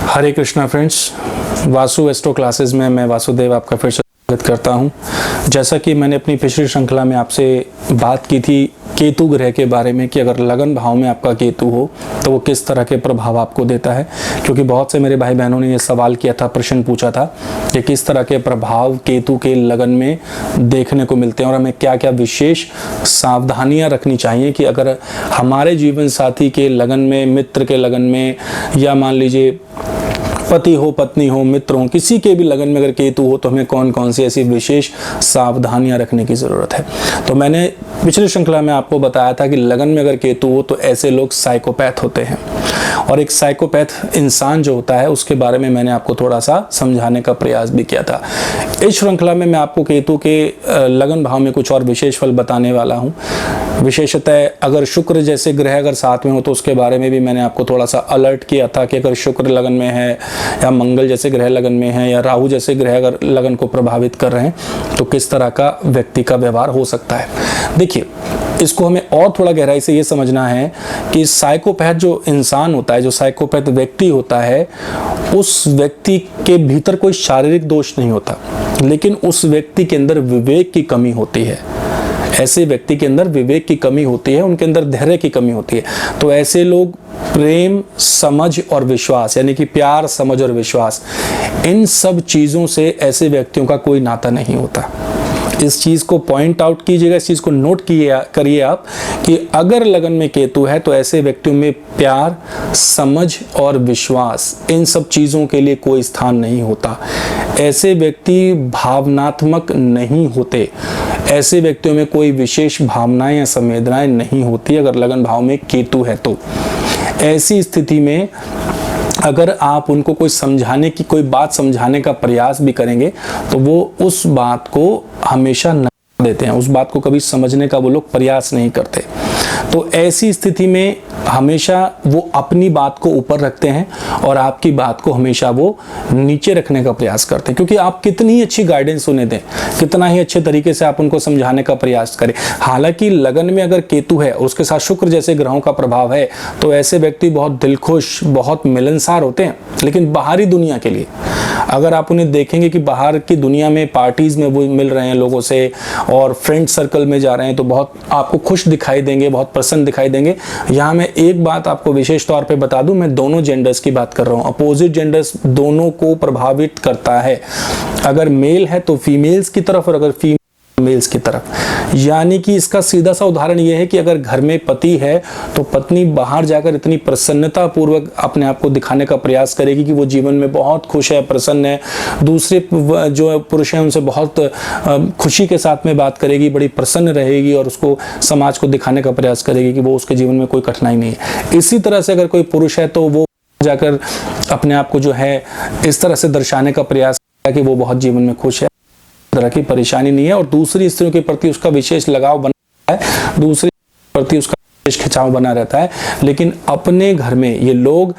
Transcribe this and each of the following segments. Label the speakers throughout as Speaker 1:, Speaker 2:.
Speaker 1: हरे Krishna friends, Vasu astro classes में मैं वासुदेव आपका फिर से स्वागत करता हूं। जैसा कि मैंने अपनी पिछली श्रृंखला में आपसे बात की थी केतु ग्रह के बारे में कि अगर लगन भाव में आपका केतु हो तो वो किस तरह के प्रभाव आपको देता है, क्योंकि बहुत से मेरे भाई बहनों ने ये सवाल किया था, प्रश्न पूछा था कि किस तरह के प्रभाव केतु के लगन में देखने को मिलते हैं और हमें क्या क्या विशेष सावधानियां रखनी चाहिए कि अगर हमारे जीवन साथी के लगन में, मित्र के लगन में, या मान लीजिए पति हो, पत्नी हो, मित्र हो, किसी के भी लगन में अगर केतु हो तो हमें कौन कौन सी ऐसी विशेष सावधानियां रखने की ज़रूरत है। तो मैंने पिछली श्रृंखला में आपको बताया था कि लगन में अगर केतु हो तो ऐसे लोग साइकोपैथ होते हैं, और एक साइकोपैथ इंसान जो होता है उसके बारे में मैंने आपको थोड़ा सा समझाने का प्रयास भी किया था। इस श्रृंखला में मैं आपको केतु के लगन भाव में कुछ और विशेष फल बताने वाला हूँ। विशेषतः अगर शुक्र जैसे ग्रह अगर साथ में हो तो उसके बारे में भी मैंने आपको थोड़ा सा अलर्ट किया था कि अगर शुक्र लगन में है, या मंगल जैसे ग्रह लगन में है, या राहु जैसे ग्रह अगर लगन को प्रभावित कर रहे हैं तो किस तरह का व्यक्ति का व्यवहार हो सकता है। देखिए, इसको हमें और थोड़ा गहराई से ये समझना है कि साइकोपैथ जो इंसान होता है, जो साइकोपैथ व्यक्ति होता है, उस व्यक्ति के भीतर कोई शारीरिक दोष नहीं होता, लेकिन उस व्यक्ति के अंदर विवेक की कमी होती है। ऐसे व्यक्ति के अंदर विवेक की कमी होती है, उनके अंदर धैर्य की कमी होती है। तो ऐसे लोग प्रेम, समझ और विश्वास, यानी कि प्यार, समझ और विश्वास, इन सब चीज़ों से ऐसे व्यक्तियों का कोई नाता नहीं होता। इस चीज़ को पॉइंट आउट कीजिएगा, इस चीज़ को नोट करिए आप कि अगर लगन में केतु है तो ऐसे व्यक्तियों में प्यार, समझ और विश्वास, इन सब चीज़ों के लिए कोई स्थान नहीं होता। ऐसे व्यक्ति भावनात्मक नहीं होते, ऐसे व्यक्तियों में कोई विशेष भावनाएं या संवेदनाएं नहीं होती अगर लगन भाव में केतु है तो। ऐसी स्थिति में अगर आप उनको कोई बात समझाने का प्रयास भी करेंगे तो वो उस बात को हमेशा नकार देते हैं, उस बात को कभी समझने का वो लोग प्रयास नहीं करते। तो ऐसी स्थिति में हमेशा वो अपनी बात को ऊपर रखते हैं और आपकी बात को हमेशा वो नीचे रखने का प्रयास करते हैं, क्योंकि आप कितनी ही अच्छी गाइडेंस उन्हें दें, कितना ही अच्छे तरीके से आप उनको समझाने का प्रयास करें। हालांकि लगन में अगर केतु है, उसके साथ शुक्र जैसे ग्रहों का प्रभाव है, तो ऐसे व्यक्ति बहुत दिलखुश, बहुत मिलनसार होते हैं, लेकिन बाहरी दुनिया के लिए अगर आप उन्हें देखेंगे कि बाहर की दुनिया में पार्टीज में वो मिल रहे हैं लोगों से और फ्रेंड सर्कल में जा रहे हैं तो बहुत आपको खुश दिखाई देंगे, बहुत प्रसन्न दिखाई देंगे। यहाँ मैं एक बात आपको विशेष तौर पे बता दूं, मैं दोनों जेंडर्स की बात कर रहा हूँ, अपोजिट जेंडर्स दोनों को प्रभावित करता है। अगर मेल है तो फीमेल्स की तरफ और अगर फीमेल मेल्स की तरफ। यानी कि इसका सीधा सा उदाहरण यह है कि अगर घर में पति है तो पत्नी बाहर जाकर इतनी प्रसन्नता पूर्वक अपने आप को दिखाने का प्रयास करेगी कि वो जीवन में बहुत खुश है, प्रसन्न है, दूसरे जो पुरुष हैं उनसे बहुत खुशी के साथ में बात करेगी, बड़ी प्रसन्न रहेगी और उसको समाज को दिखाने का प्रयास करेगी कि वो उसके जीवन में कोई कठिनाई नहीं है। इसी तरह से अगर कोई पुरुष है तो वो जाकर अपने आप को जो है इस तरह से दर्शाने का प्रयास कि वो बहुत जीवन में खुश है, तरह की परेशानी नहीं है, और दूसरी स्त्रियों के प्रति उसका विशेष लगाव बना रहता है, दूसरी प्रति उसका विशेष खिंचाव बना रहता है। लेकिन अपने घर में ये लोग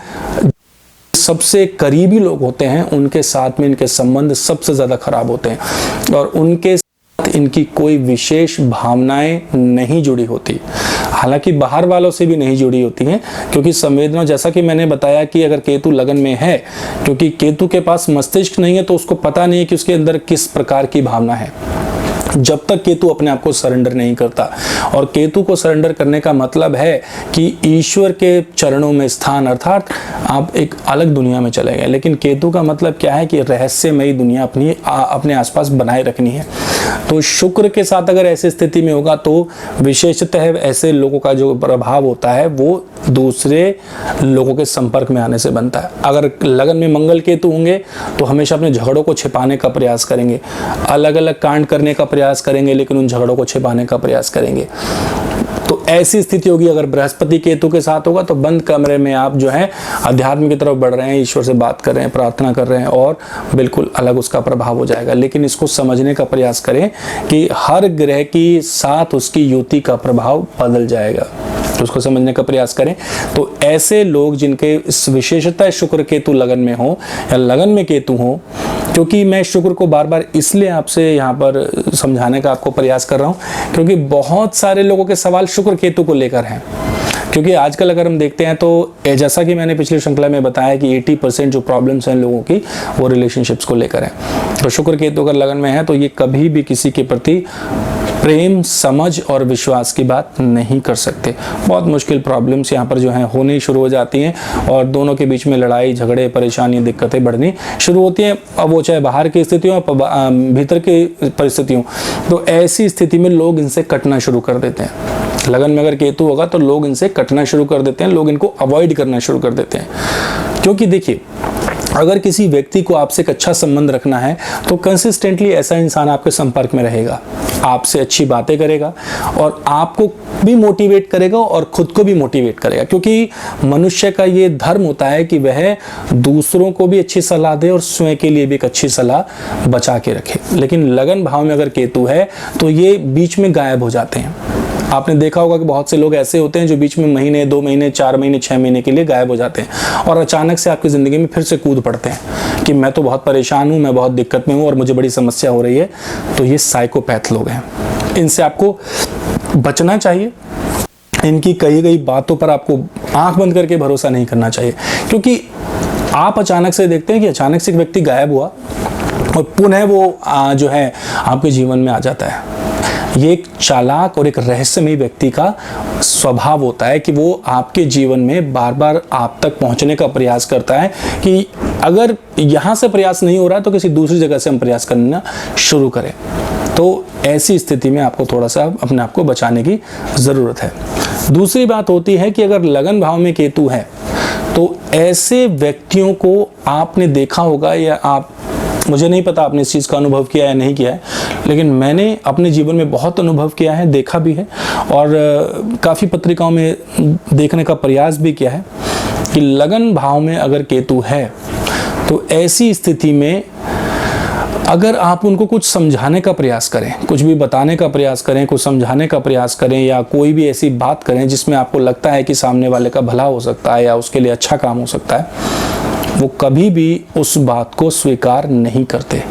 Speaker 1: सबसे करीबी लोग होते हैं, उनके साथ में इनके संबंध सबसे ज्यादा खराब होते हैं और उनके साथ इनकी कोई विशेष भावनाएं नहीं जुड़ी होती। हालांकि बाहर वालों से भी नहीं जुड़ी होती हैं, क्योंकि संवेदना, जैसा कि मैंने बताया कि अगर केतु लगन में है, क्योंकि केतु के पास मस्तिष्क नहीं है तो उसको पता नहीं है कि उसके अंदर किस प्रकार की भावना है। जब तक केतु अपने आप को सरेंडर नहीं करता, और केतु को सरेंडर करने का मतलब है कि ईश्वर के चरणों में स्थान, अर्थात आप एक अलग दुनिया में चले गए। लेकिन केतु का मतलब क्या है कि रहस्यमयी दुनिया अपने आसपास बनाए रखनी है। तो शुक्र के साथ अगर ऐसी स्थिति में होगा तो विशेषतः ऐसे लोगों का जो प्रभाव होता है वो दूसरे लोगों के संपर्क में आने से बनता है। अगर लगन में मंगल केतु होंगे तो हमेशा अपने झगड़ों को छिपाने का प्रयास करेंगे, अलग अलग कांड करने का प्रयास करेंगे, लेकिन उन झगड़ों को छिपाने का प्रयास करेंगे। तो ऐसी स्थिति होगी। अगर बृहस्पति केतु के साथ होगा तो बंद कमरे में आप जो है अध्यात्म की तरफ बढ़ रहे हैं, ईश्वर से बात कर रहे हैं, प्रार्थना कर रहे हैं और बिल्कुल अलग उसका प्रभाव हो जाएगा। लेकिन इसको समझने का प्रयास करें कि हर ग्रह की साथ उसकी युति का प्रभाव बदल जाएगा, तो उसको समझने का प्रयास करें। तो ऐसे लोग जिनके विशेषतः शुक्र केतु लगन में हो या लगन में केतु हो, क्योंकि मैं शुक्र को बार बार इसलिए आपसे यहाँ पर समझाने का आपको प्रयास कर रहा हूँ क्योंकि बहुत सारे लोगों के सवाल शुक्र केतु को लेकर हैं। क्योंकि आजकल अगर हम देखते हैं तो जैसा कि मैंने पिछली श्रृंखला में बताया कि 80% जो प्रॉब्लम्स हैं लोगों की वो रिलेशनशिप्स को लेकर है। तो शुक्र केतु अगर लगन में है तो ये कभी भी किसी के प्रति प्रेम, समझ और विश्वास की बात नहीं कर सकते। बहुत मुश्किल प्रॉब्लम्स यहाँ पर जो हैं होनी शुरू हो जाती हैं और दोनों के बीच में लड़ाई झगड़े परेशानी दिक्कतें बढ़नी शुरू होती हैं। अब वो चाहे बाहर की स्थिति हो भीतर की परिस्थिति हो, तो ऐसी स्थिति में लोग इनसे कटना शुरू कर देते हैं। लगन में अगर केतु होगा तो लोग इनसे कटना शुरू कर देते हैं, लोग इनको अवॉइड करना शुरू कर देते हैं। क्योंकि देखिए, अगर किसी व्यक्ति को आपसे एक अच्छा संबंध रखना है तो कंसिस्टेंटली ऐसा इंसान आपके संपर्क में रहेगा, आपसे अच्छी बातें करेगा और आपको भी मोटिवेट करेगा और खुद को भी मोटिवेट करेगा। क्योंकि मनुष्य का ये धर्म होता है कि वह दूसरों को भी अच्छी सलाह दे और स्वयं के लिए भी एक अच्छी सलाह बचा के रखे। लेकिन लगन भाव में अगर केतु है तो ये बीच में गायब हो जाते हैं। आपने देखा होगा कि बहुत से लोग ऐसे होते हैं जो बीच में महीने, 2 महीने, 4 महीने, 6 महीने के लिए गायब हो जाते हैं और अचानक से आपकी ज़िंदगी में फिर से कूद पड़ते हैं कि मैं तो बहुत परेशान हूँ, मैं बहुत दिक्कत में हूँ और मुझे बड़ी समस्या हो रही है। तो ये साइकोपैथ लोग हैं, इनसे आपको बचना चाहिए। इनकी कही गई बातों पर आपको आंख बंद करके भरोसा नहीं करना चाहिए, क्योंकि आप अचानक से देखते हैं कि अचानक से एक व्यक्ति गायब हुआ और पुनः वो जो है आपके जीवन में आ जाता है। ये एक चालाक और एक रहस्यमयी व्यक्ति का स्वभाव होता है कि वो आपके जीवन में बार बार आप तक पहुंचने का प्रयास करता है कि अगर यहाँ से प्रयास नहीं हो रहा तो किसी दूसरी जगह से हम प्रयास करना शुरू करें। तो ऐसी स्थिति में आपको थोड़ा सा अपने आप को बचाने की ज़रूरत है। दूसरी बात होती है कि अगर लगन भाव में केतु है तो ऐसे व्यक्तियों को आपने देखा होगा, या मुझे नहीं पता आपने इस चीज़ का अनुभव किया है या नहीं किया है, लेकिन मैंने अपने जीवन में बहुत अनुभव किया है, देखा भी है और काफ़ी पत्रिकाओं में देखने का प्रयास भी किया है कि लगन भाव में अगर केतु है तो ऐसी स्थिति में अगर आप उनको कुछ समझाने का प्रयास करें, कुछ भी बताने का प्रयास करें, कुछ समझाने का प्रयास करें या कोई भी ऐसी बात करें जिसमें आपको लगता है कि सामने वाले का भला हो सकता है या उसके लिए अच्छा काम हो सकता है, वो कभी भी उस बात को स्वीकार नहीं करते।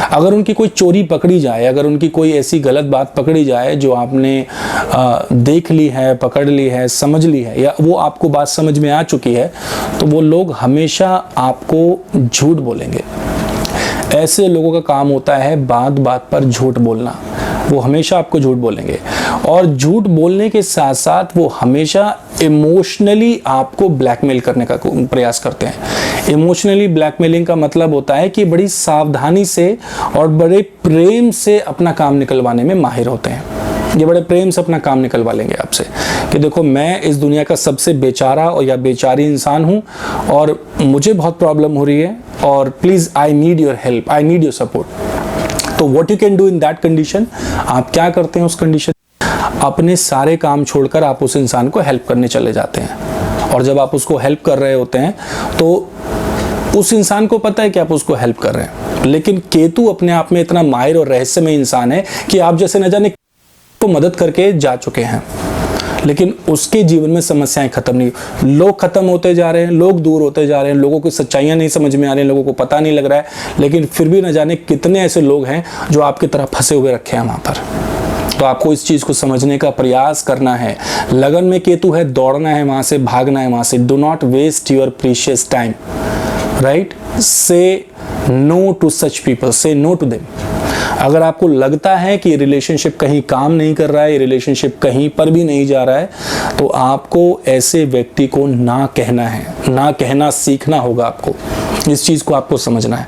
Speaker 1: अगर उनकी कोई चोरी पकड़ी जाए, अगर उनकी कोई ऐसी गलत बात पकड़ी जाए जो आपने देख ली है, पकड़ ली है, समझ ली है या वो आपको बात समझ में आ चुकी है, तो वो लोग हमेशा आपको झूठ बोलेंगे। ऐसे लोगों का काम होता है बात बात पर झूठ बोलना। वो हमेशा आपको झूठ बोलेंगे और झूठ बोलने के साथ साथ वो हमेशा इमोशनली आपको ब्लैकमेल करने का प्रयास करते हैं। इमोशनली ब्लैकमेलिंग का मतलब होता है कि बड़ी सावधानी से और बड़े प्रेम से अपना काम निकलवाने में माहिर होते हैं। ये बड़े प्रेम से अपना काम निकलवा लेंगे आपसे कि देखो मैं इस दुनिया का सबसे बेचारा और या बेचारी इंसान हूँ और मुझे बहुत प्रॉब्लम हो रही है और please I need your help, I need your support. तो what you can do in that condition, आप क्या करते हैं उस कंडीशन, अपने सारे काम छोड़कर आप उस इंसान को हेल्प करने चले जाते हैं। और जब आप उसको हेल्प कर रहे होते हैं तो उस इंसान को पता है कि आप उसको हेल्प कर रहे हैं, लेकिन केतु अपने आप में इतना माहिर और रहस्यमय इंसान है कि आप जैसे न जाने तो मदद करके जा चुके हैं, लेकिन उसके जीवन में समस्याएं खत्म नहीं, लोग खत्म होते जा रहे हैं, लोग दूर होते जा रहे हैं, लोगों की सच्चाइयां नहीं समझ में आ रही हैं, लोगों को पता नहीं लग रहा है, लेकिन फिर भी न जाने कितने ऐसे लोग हैं जो आपकी तरह फंसे हुए रखे हैं वहां पर। तो आपको इस चीज को समझने का प्रयास करना है। लगन में केतु है, दौड़ना है वहां से, भागना है वहां से। Do not waste your precious time, right? Say no to such people, say no to them. अगर आपको लगता है कि रिलेशनशिप कहीं काम नहीं कर रहा है, रिलेशनशिप कहीं पर भी नहीं जा रहा है, तो आपको ऐसे व्यक्ति को ना कहना है, ना कहना सीखना होगा आपको। इस चीज़ को आपको समझना है।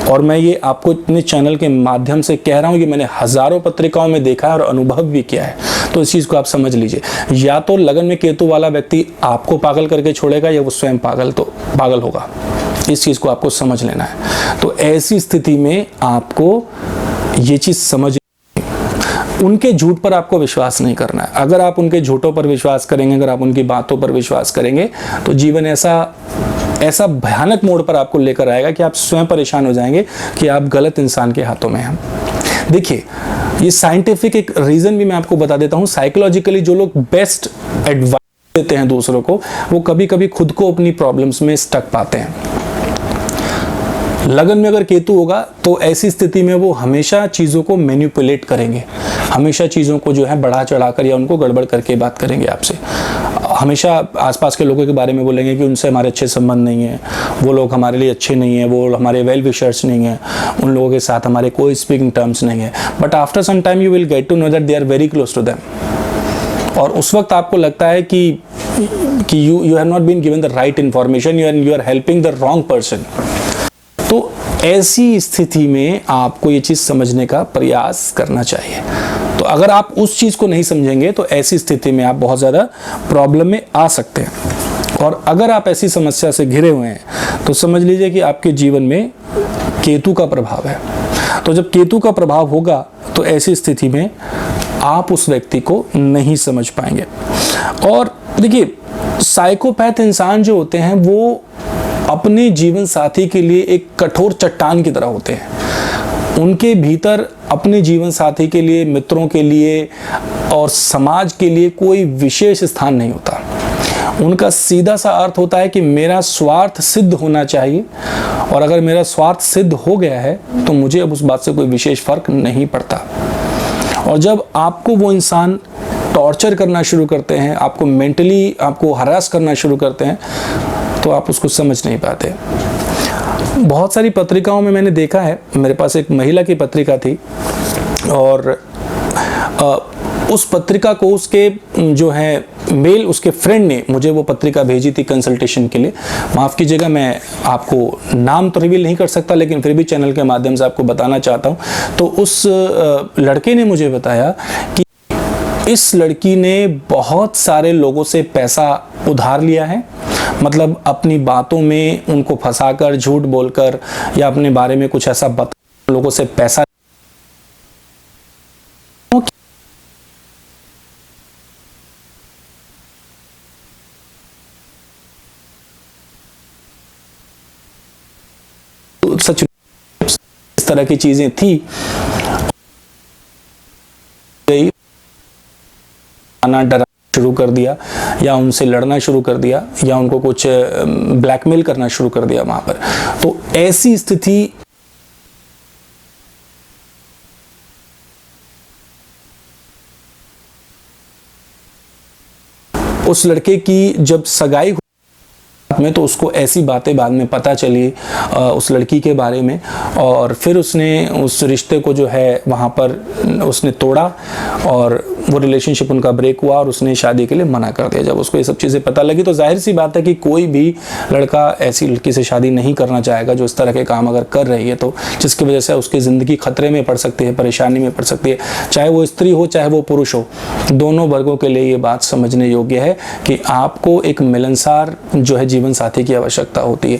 Speaker 1: और मैं ये आपको अपने चैनल के माध्यम से कह रहा हूँ कि मैंने हजारों पत्रिकाओं में देखा है और अनुभव भी किया है, तो इस चीज़ को आप समझ लीजिए। या तो लगन में केतु वाला व्यक्ति आपको पागल करके छोड़ेगा या वो स्वयं पागल होगा। इस चीज़ को आपको समझ लेना है। तो ऐसी स्थिति में आपको ये चीज़ समझ, उनके झूठ पर आपको विश्वास नहीं करना है। अगर आप उनके झूठों पर विश्वास करेंगे, अगर आप उनकी बातों पर विश्वास करेंगे, तो जीवन ऐसा भयानक मोड़ पर आपको लेकर आएगा कि आप स्वयं परेशान हो जाएंगे कि आप गलत इंसान के हाथों में हैं। देखिए, ये साइंटिफिक एक रीजन भी मैं आपको बता देता हूँ। साइकोलॉजिकली जो लोग बेस्ट एडवाइस देते हैं दूसरों को, वो कभी कभी खुद को अपनी प्रॉब्लम्स में स्टक पाते हैं। लगन में अगर केतु होगा तो ऐसी स्थिति में वो हमेशा चीज़ों को मैनिपुलेट करेंगे, हमेशा चीज़ों को जो है बढ़ा चढ़ाकर या उनको गड़बड़ करके बात करेंगे आपसे। हमेशा आसपास के लोगों के बारे में बोलेंगे कि उनसे हमारे अच्छे संबंध नहीं है, वो लोग हमारे लिए अच्छे नहीं है, वो हमारे वेल विशर्स नहीं है, उन लोगों के साथ हमारे कोई स्पीकिंग टर्म्स नहीं है। But after some time you will get to know that they are very close to them. और उस वक्त आपको लगता है कि you have not been given the right information, you are helping the wrong person. तो ऐसी स्थिति में आपको ये चीज़ समझने का प्रयास करना चाहिए। तो अगर आप उस चीज़ को नहीं समझेंगे तो ऐसी स्थिति में आप बहुत ज़्यादा प्रॉब्लम में आ सकते हैं। और अगर आप ऐसी समस्या से घिरे हुए हैं तो समझ लीजिए कि आपके जीवन में केतु का प्रभाव है। तो जब केतु का प्रभाव होगा तो ऐसी स्थिति में आप उस व्यक्ति को नहीं समझ पाएंगे। और देखिए, साइकोपैथ इंसान जो होते हैं वो अपने जीवन साथी के लिए एक कठोर चट्टान की तरह होते हैं। उनके भीतर अपने जीवन साथी के लिए, मित्रों के लिए और समाज के लिए कोई विशेष स्थान नहीं होता। उनका सीधा सा अर्थ होता है कि मेरा स्वार्थ सिद्ध होना चाहिए, और अगर मेरा स्वार्थ सिद्ध हो गया है तो मुझे अब उस बात से कोई विशेष फर्क नहीं पड़ता। और जब आपको वो इंसान टॉर्चर करना शुरू करते हैं, आपको मेंटली आपको हरास करना शुरू करते हैं, तो आप उसको समझ नहीं पाते। बहुत सारी पत्रिकाओं में मैंने देखा है, मेरे पास एक महिला की पत्रिका थी और उस पत्रिका को उसके जो है मेल उसके फ्रेंड ने मुझे वो पत्रिका भेजी थी कंसल्टेशन के लिए। माफ़ कीजिएगा, मैं आपको नाम तो रिवील नहीं कर सकता, लेकिन फिर भी चैनल के माध्यम से आपको बताना चाहता हूँ। तो उस लड़के ने मुझे बताया कि इस लड़की ने बहुत सारे लोगों से पैसा उधार लिया है, मतलब अपनी बातों में उनको फंसाकर, झूठ बोलकर या अपने बारे में कुछ ऐसा बता लोगों से पैसा सच इस तरह की चीजें थी। डरा शुरू कर दिया या उनसे लड़ना शुरू कर दिया या उनको कुछ ब्लैकमेल करना शुरू कर दिया वहां पर। तो ऐसी स्थिति उस लड़के की जब सगाई में, तो उसको ऐसी बातें बाद में पता चली उस लड़की के बारे में, और फिर उसने उस रिश्ते को जो है वहाँ पर उसने तोड़ा और वो रिलेशनशिप उनका ब्रेक हुआ और उसने शादी के लिए मना कर दिया। जब उसको ये सब चीज़ें पता लगी तो जाहिर सी बात है कि कोई भी लड़का ऐसी लड़की से शादी नहीं करना चाहेगा जो इस तरह के काम अगर कर रही है, तो जिसकी वजह से उसकी ज़िंदगी खतरे में पड़ सकती है, परेशानी में पड़ सकती है, चाहे वो स्त्री हो चाहे वो पुरुष हो। दोनों वर्गों के लिए ये बात समझने योग्य है कि आपको एक मिलनसार जो है जीवन साथी की आवश्यकता होती है।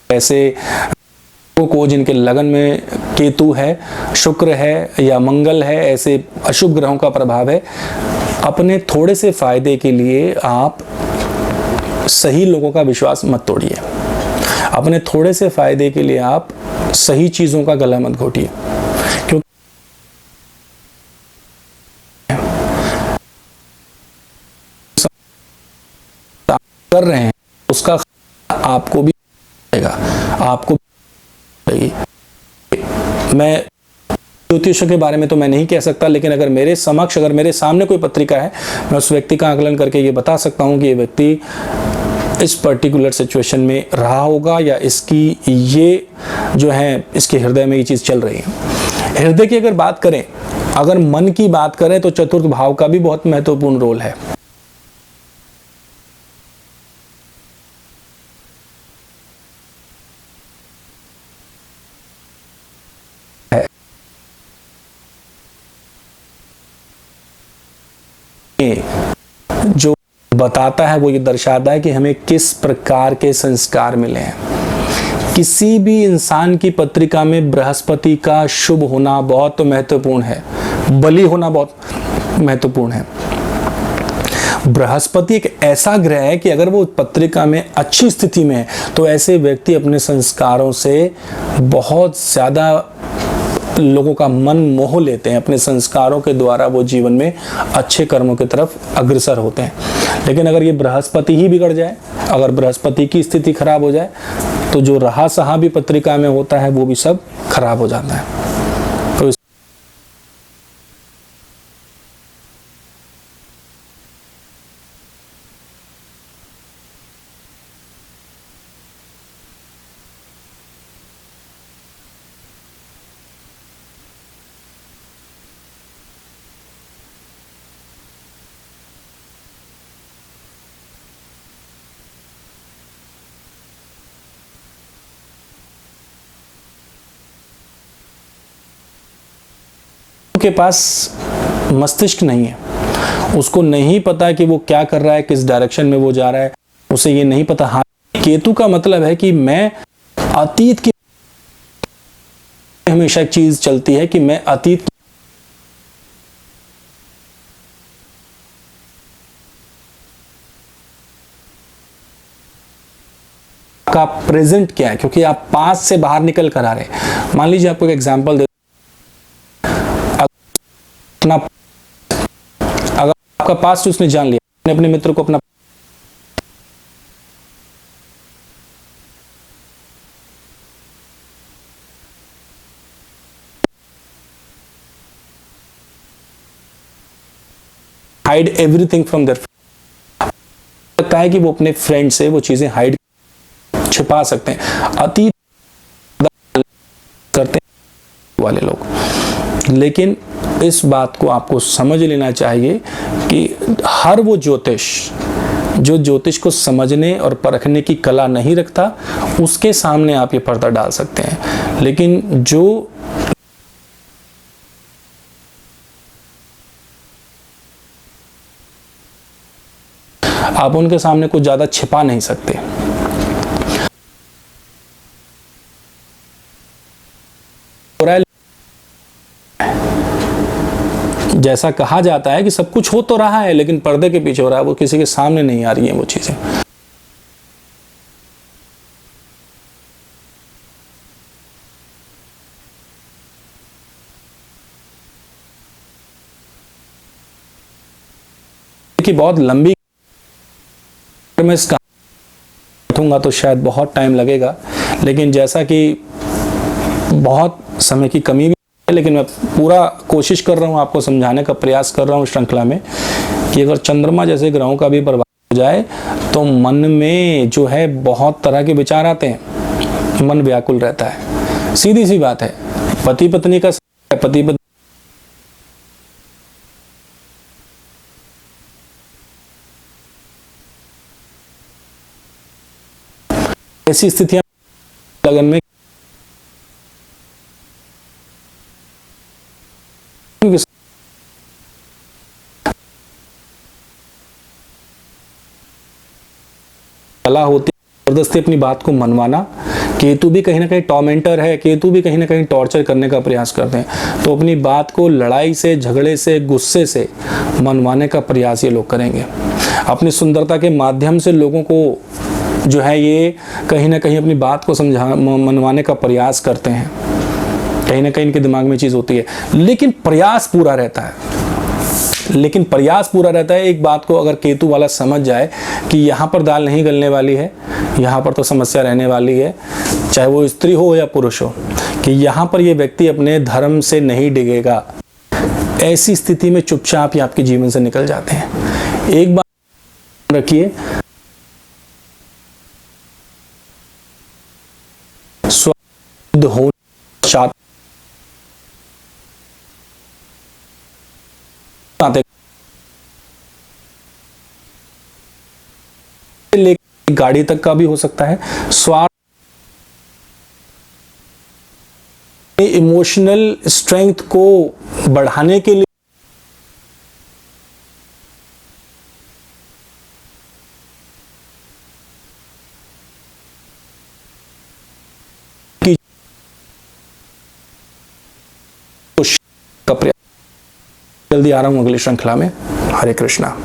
Speaker 1: ऐसे को जिनके लगन में केतु है, शुक्र है या मंगल है, ऐसे अशुभ ग्रहों का प्रभाव है, अपने थोड़े से फायदे के लिए आप सही लोगों का विश्वास मत तोड़िए। अपने थोड़े से फायदे के लिए आप सही चीजों का गला मत घोटिए, क्योंकि कर रहे हैं उसका आपको भी आएगा, आपको मैं ज्योतिष के बारे में तो मैं नहीं कह सकता, लेकिन अगर मेरे समक्ष, अगर मेरे सामने कोई पत्रिका है, मैं उस व्यक्ति का आकलन करके ये बता सकता हूँ कि ये व्यक्ति इस पर्टिकुलर सिचुएशन में रहा होगा या इसकी ये जो है इसके हृदय में ये चीज़ चल रही है। हृदय की अगर बात करें, अगर मन की बात करें, तो चतुर्थ भाव का भी बहुत महत्वपूर्ण रोल है। जो बताता है वो ये दर्शाता है कि हमें किस प्रकार के संस्कार मिले हैं, किसी भी इंसान की पत्रिका में बृहस्पति का शुभ होना बहुत महत्वपूर्ण है, बली होना बहुत महत्वपूर्ण है। बृहस्पति एक ऐसा ग्रह है कि अगर वो पत्रिका में अच्छी स्थिति में है तो ऐसे व्यक्ति अपने संस्कारों से बहुत ज़्यादा लोगों का मन मोह लेते हैं, अपने संस्कारों के द्वारा वो जीवन में अच्छे कर्मों की तरफ अग्रसर होते हैं। लेकिन अगर ये बृहस्पति ही बिगड़ जाए, अगर बृहस्पति की स्थिति खराब हो जाए तो जो रहा सहा भी पत्रिका में होता है वो भी सब खराब हो जाता है। तो के पास मस्तिष्क नहीं है, उसको नहीं पता कि वो क्या कर रहा है, किस डायरेक्शन में वो जा रहा है, उसे ये नहीं पता। हाँ, केतु का मतलब है कि मैं अतीत की हमेशा एक चीज चलती है कि मैं अतीत का प्रेजेंट क्या है, क्योंकि आप पास्ट से बाहर निकल कर आ रहे हैं। मान लीजिए आपको एक एग्जांपल दे, अगर आपका पास्ट उसने जान लिया, अपने अपने मित्र को अपना हाइड एवरीथिंग फ्रॉम देयर, लगता है कि वो अपने फ्रेंड से वो चीजें हाइड छिपा सकते हैं, अतीत करते हैं वाले लोग। लेकिन इस बात को आपको समझ लेना चाहिए कि हर वो ज्योतिष जो ज्योतिष को समझने और परखने की कला नहीं रखता, उसके सामने आप ये पर्दा डाल सकते हैं। लेकिन जो आप उनके सामने कुछ ज्यादा छिपा नहीं सकते। जैसा कहा जाता है कि सब कुछ हो तो रहा है लेकिन पर्दे के पीछे हो रहा है, वो किसी के सामने नहीं आ रही है वो चीजें। कि बहुत लंबी में इसका बैठूंगा तो शायद बहुत टाइम लगेगा, लेकिन जैसा कि बहुत समय की कमी भी है, लेकिन मैं पूरा कोशिश कर रहा हूँ, आपको समझाने का प्रयास कर रहा हूँ श्रृंखला में कि अगर चंद्रमा जैसे ग्रहों का भी प्रभाव हो जाए तो मन में जो है बहुत तरह के विचार आते हैं, मन व्याकुल रहता है। सीधी सी बात है, पति पत्नी का पति पत्नी ऐसी स्थितियां लगन में कला होती है जबरदस्ती अपनी बात को मनवाना। केतु भी कहीं ना कहीं टॉर्मेंटर है, केतु भी कहीं ना कहीं टॉर्चर करने का प्रयास करते हैं, तो अपनी बात को लड़ाई से, झगड़े से, गुस्से से मनवाने का प्रयास ये लोग करेंगे। अपनी सुंदरता के माध्यम से लोगों को जो है ये कहीं ना कहीं अपनी बात को मनवाने का प्रयास करते हैं। कहीं ना कहीं इनके दिमाग में चीज होती है, लेकिन प्रयास पूरा रहता है। एक बात को अगर केतु वाला समझ जाए कि यहाँ पर दाल नहीं गलने वाली है, यहाँ पर तो समस्या रहने वाली है, चाहे वो स्त्री हो या पुरुष हो, कि यहाँ पर ये व्यक्ति अपने धर्म से नहीं डिगेगा, ऐसी स्थिति में चुपचाप ही आपके जीवन से निकल जाते हैं। एक बात रखिए, शुद्ध हो गाड़ी तक का भी हो सकता है। स्वार्थ, इमोशनल स्ट्रेंथ को बढ़ाने के लिए का प्रयास। जल्दी आ रहा हूँ अगली श्रृंखला में। हरे कृष्णा।